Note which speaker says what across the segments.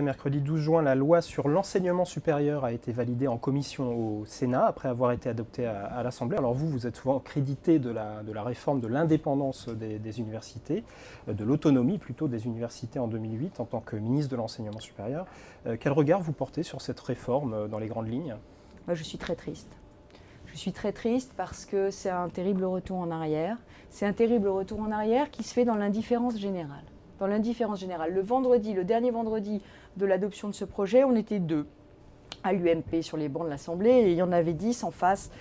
Speaker 1: Mercredi 12 juin, la loi sur l'enseignement supérieur a été validée en commission au Sénat après avoir été adoptée à l'Assemblée. Alors vous êtes souvent crédité de la réforme de l'indépendance des universités, de l'autonomie plutôt des universités en 2008 en tant que ministre de l'enseignement supérieur. Quel regard vous portez sur cette réforme dans les grandes lignes?
Speaker 2: Moi, je suis très triste. Je suis très triste parce que c'est un terrible retour en arrière. C'est un terrible retour en arrière qui se fait dans l'indifférence générale. Dans l'indifférence générale. Le dernier vendredi de l'adoption de ce projet, on était 2 à l'UMP sur les bancs de l'Assemblée et il y en avait 10 en face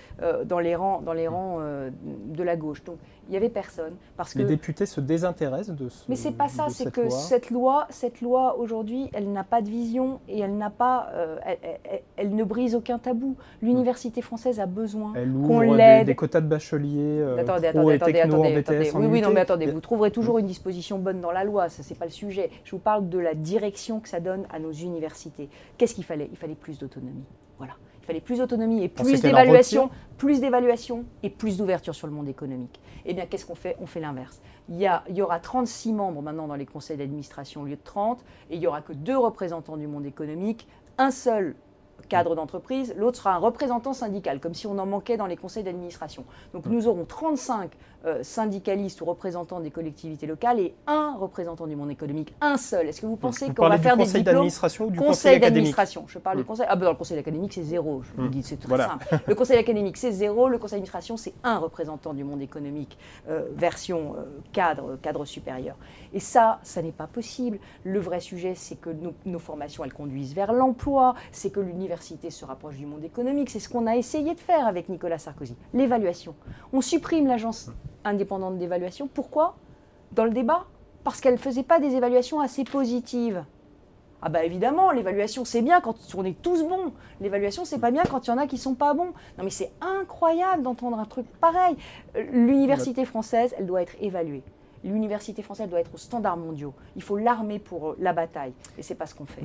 Speaker 2: dans les rangs de la gauche. Donc il n'y avait personne. Parce
Speaker 1: Les
Speaker 2: que
Speaker 1: députés se désintéressent de
Speaker 2: mais c'est pas ça, c'est que
Speaker 1: loi.
Speaker 2: cette loi aujourd'hui, elle n'a pas de vision et elle n'a pas, elle ne brise aucun tabou. L'université française a besoin qu'on l'aide.
Speaker 1: Des quotas de bacheliers
Speaker 2: Attendez,
Speaker 1: pro et techno en BTS en
Speaker 2: oui,
Speaker 1: UT.
Speaker 2: non, mais attendez, vous trouverez toujours une disposition bonne dans la loi, ça c'est pas le sujet. Je vous parle de la direction que ça donne à nos universités. Qu'est-ce qu'il fallait? Il fallait plus d'autonomie. Voilà. Il fallait plus d'autonomie et plus d'évaluation et plus d'ouverture sur le monde économique. Eh bien, qu'est-ce qu'on fait? On fait l'inverse. Il y aura 36 membres maintenant dans les conseils d'administration au lieu de 30, et il n'y aura que 2 représentants du monde économique, un seul cadre d'entreprise, l'autre sera un représentant syndical, comme si on en manquait dans les conseils d'administration. Donc nous aurons 35 syndicalistes ou représentants des collectivités locales et un représentant du monde économique, un seul. Est-ce que vous pensez qu'on va faire des diplômes?
Speaker 1: Conseil d'administration ou du
Speaker 2: conseil
Speaker 1: académique?
Speaker 2: d'administration. Je parle du conseil. Ah ben dans le conseil académique c'est 0. Je vous dis c'est très
Speaker 1: Voilà.
Speaker 2: simple. Le conseil académique c'est 0. Le conseil d'administration c'est un représentant du monde économique, version cadre supérieur. Et ça n'est pas possible. Le vrai sujet c'est que nos formations elles conduisent vers l'emploi, c'est que l'université se rapproche du monde économique. C'est ce qu'on a essayé de faire avec Nicolas Sarkozy. L'évaluation. On supprime l'agence indépendante d'évaluation. Pourquoi? Dans le débat, parce qu'elle ne faisait pas des évaluations assez positives. Ah bah évidemment, l'évaluation c'est bien quand on est tous bons. L'évaluation c'est pas bien quand il y en a qui sont pas bons. Non mais c'est incroyable d'entendre un truc pareil. L'université française, elle doit être évaluée. L'université française doit être aux standards mondiaux. Il faut l'armer pour la bataille. Et c'est pas ce qu'on fait.